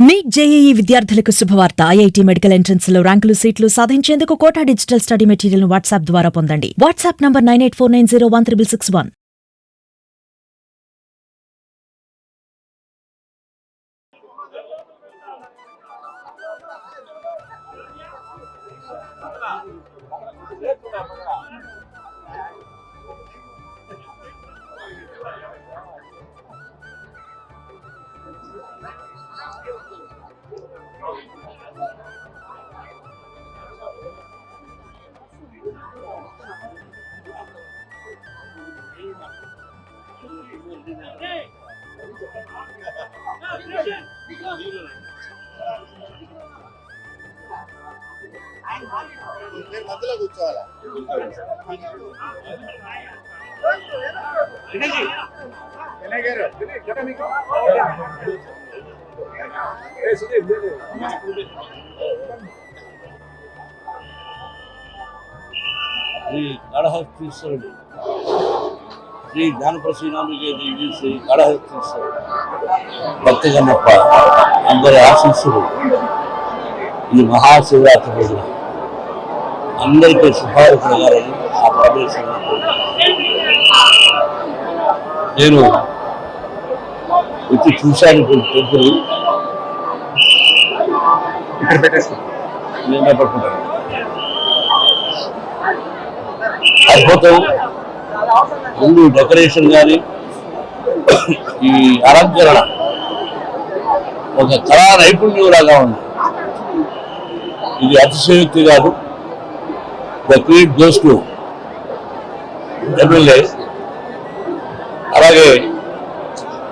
Neat JEE విద్యార్థులకు శుభవార్త. IIT medical entrance లో ర్యాంకులు సీట్లు సాధించేందుకు కోటా డిజిటల్ స్టడీ మెటీరియల్ ను వాట్సాప్ ద్వారా పొందండి. WhatsApp number 9849016661. మధ్యలో కూర్చోవాలా శ్రీ కాళహస్తీశ్వరుడు శ్రీ జ్ఞానప్రసీనాంబికే దేవి శ్రీ కాళహస్తీశ్వరుడు భక్తి కన్నప్ప అందరి ఆశీస్సులు ఈ మహాశివరాత్రి రోజున అందరికీ శుభాలు కలగాలని ఆ పరమేశ్వరుడు నేను వచ్చి చూశాను. టెంపుల్ ఇక్కడ నేనే పట్టుకుంటాను. అద్భుతం. ముందు డెకరేషన్ కానీ ఈ అలంకరణ ఒక కళా నైపుణ్యం లాగా ఉంది. ఇది అతిశయోక్తి కాదు. The credit goes to MLA. అలాగే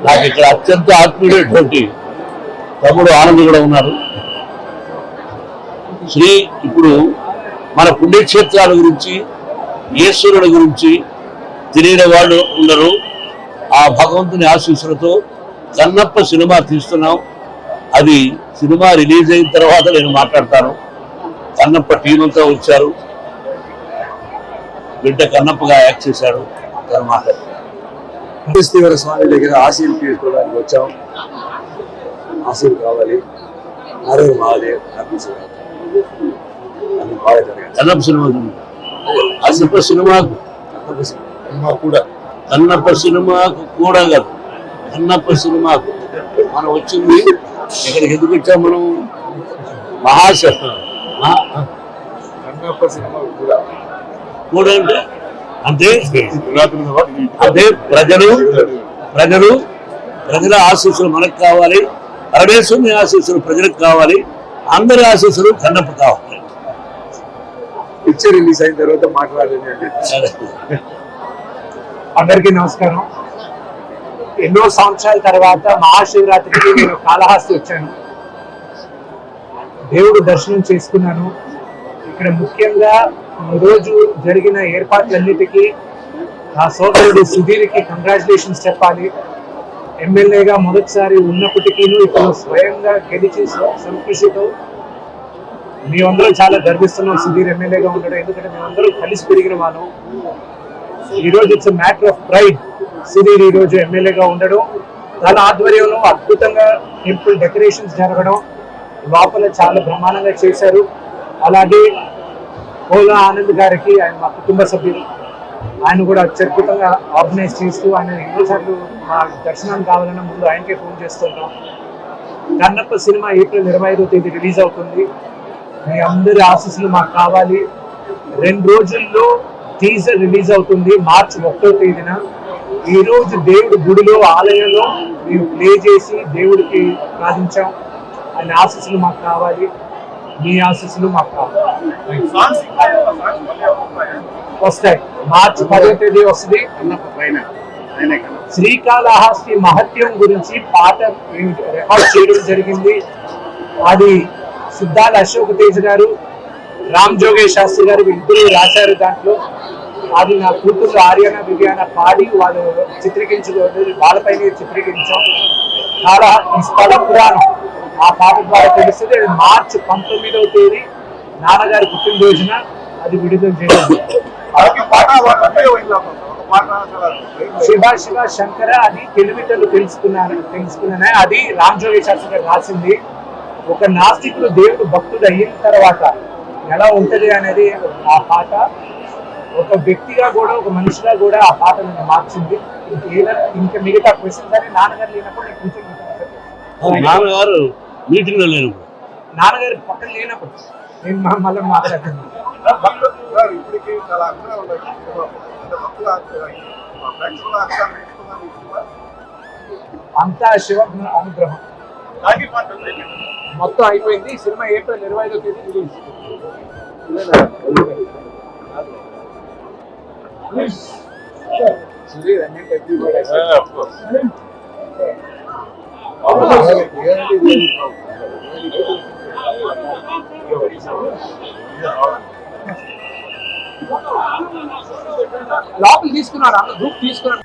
నాకు ఇక్కడ అత్యంత ఆత్మీయుడైనటువంటి తమ్ముడు ఆనంద్ కూడా ఉన్నారు. ఇప్పుడు మన పుణ్యక్షేత్రాల గురించి ఈశ్వరుడి గురించి తెలియని వాళ్ళు ఉండరు. ఆ భగవంతుని ఆశీస్సులతో కన్నప్ప సినిమా తీస్తున్నాం. అది సినిమా రిలీజ్ అయిన తర్వాత నేను మాట్లాడతాను. కన్నప్ప టీం అంతా వచ్చారు. బిడ్డ కన్నప్పగా యాక్ట్ చేశాడు. శ్రీవర స్వామి దగ్గర ఆశీలు తీసుకోవడానికి వచ్చాం. ఆశీలు కావాలి. నారాయణ మహాదేవ్ కన్నప్ప సినిమా కన్నప్ప సినిమాకు కన్నప్ప సినిమాకు కూడా కాదు, కన్నప్ప సినిమాకు మనం వచ్చింది. ఇక్కడికి ఎందుకు వచ్చాం మనం? కన్నప్ప సినిమా కూడా అంటే అదే ప్రజల ఆశీస్సులు మనకు కావాలి. పరమేశ్వరుని ఆశీస్సులు ప్రజలకు కావాలి. అందరి ఆశీస్సులు కన్నప్ప కావాలి. పిక్చర్ రిలీజ్ అయిన తర్వాత మాట్లాడండి. అందరికీ నమస్కారం. ఎన్నో సంవత్సరాల తర్వాత మహాశివరాత్రికి నేను కాళహస్తి వచ్చాను. దేవుడు దర్శనం చేసుకున్నాను. ఇక్కడ ముఖ్యంగా ఈరోజు జరిగిన ఏర్పాట్లన్నిటికీ నా సోదరుడు సుధీర్కి కంగ్రాచులేషన్స్ చెప్పాలి. ఎమ్మెల్యేగా మొదటిసారి ఉన్నప్పటికీ ఇప్పుడు స్వయంగా గెలిచి సంకృషితో మేమందరం చాలా గర్విస్తున్నాం సుధీర్ ఎమ్మెల్యేగా ఉండడం. ఎందుకంటే మేమందరం కలిసి పెరిగిన వాళ్ళం. ఈరోజు it's matter of pride. Sudheer ఈరోజు ఎమ్మెల్యేగా ఉండడం, తన ఆధ్వర్యంలో అద్భుతంగా టెంపుల్ డెకరేషన్స్ జరగడం, లోపల చాలా బ్రహ్మాండంగా చేశారు. అలాగే పోలా ఆనంద్ గారికి, ఆయన మా కుటుంబ సభ్యులు, ఆయన కూడా అత్యద్భుతంగా ఆర్గనైజ్ చేస్తూ ఆయన ఎన్నోసార్లు మా దర్శనానికి కావాలన్నా ముందు ఆయనకే ఫోన్ చేస్తుంటాం. కన్నప్ప సినిమా ఏప్రిల్ 25వ తేదీ రిలీజ్ అవుతుంది. మీ అందరి ఆశీస్సులు మాకు కావాలి. 2 రోజుల్లో టీజర్ రిలీజ్ అవుతుంది మార్చి 1వ తేదీన. ఈరోజు దేవుడి గుడిలో ఆలయంలో మేము ప్లే చేసి దేవుడికి ప్రార్థించాం. ఆయన ఆశీస్సులు మాకు కావాలి. మీ ఆశీస్సులు మాకు కావాలి. వస్తాయి. మార్చి 10వ తేదీ వస్తుంది. శ్రీకాళహస్తి మహత్యం గురించి పాట రికార్డ్ చేయడం జరిగింది. అది సిద్ధార్థ అశోక్ తేజ్ గారు, రామ్ జోగేష్ శాస్త్రి గారు ఇద్దరు రాశారు. దాంట్లో అది నా కూతురు ఆర్యన వివియాన పాడి వాళ్ళు చిత్రీకరించుకోవద్దు, వాళ్ళపైన చిత్రీకరించాం. కాళహస్తి స్థల పురాణం ఆ పాట ద్వారా తెలుస్తుంది. అది మార్చి 19వ తేదీ నాన్నగారి పుట్టినరోజున అది విడుదల చేయడం. శివ శివ శంకర అది తెలివితలు తెలుసుకున్నాను. అది రామ్ జోగేష్ శాస్త్రి గారు రాసింది. ఒక నాస్తికుడు దేవుడు భక్తుడు అయిన తర్వాత ఎలా ఉంటది అనేది ఆ పాట ఒక వ్యక్తిగా కూడా ఒక మనిషిగా కూడా ఆ పాట నన్ను మార్చింది. ఇంకా మిగతా క్వశ్చన్స్ అని నాన్నగారు లేనప్పుడు నేను కూర్చొని నాన్నగారు మీటింగ్ లో లేనప్పుడు, నాన్నగారు పక్కన లేనప్పుడు నేను మళ్ళీ మాట్లాడుతున్నాను. సార్, ఇప్పటికీ చాలా అంచనా ఉన్నాయి సినిమా. అంటే భక్తుల ప్రేక్షకుల అంచనాలు నేర్చుకున్నాను ఈ సినిమా. అంతా శివ అనుగ్రహం. రాగి పాట ఉంది. మొత్తం అయిపోయింది. సినిమా ఏప్రిల్ 25వ తేదీ రిలీజ్. సుధీర్ అన్నింటి everybody has said. లోపల తీసుకున్నారు, అన్న గ్రూప్ తీసుకున్నారు.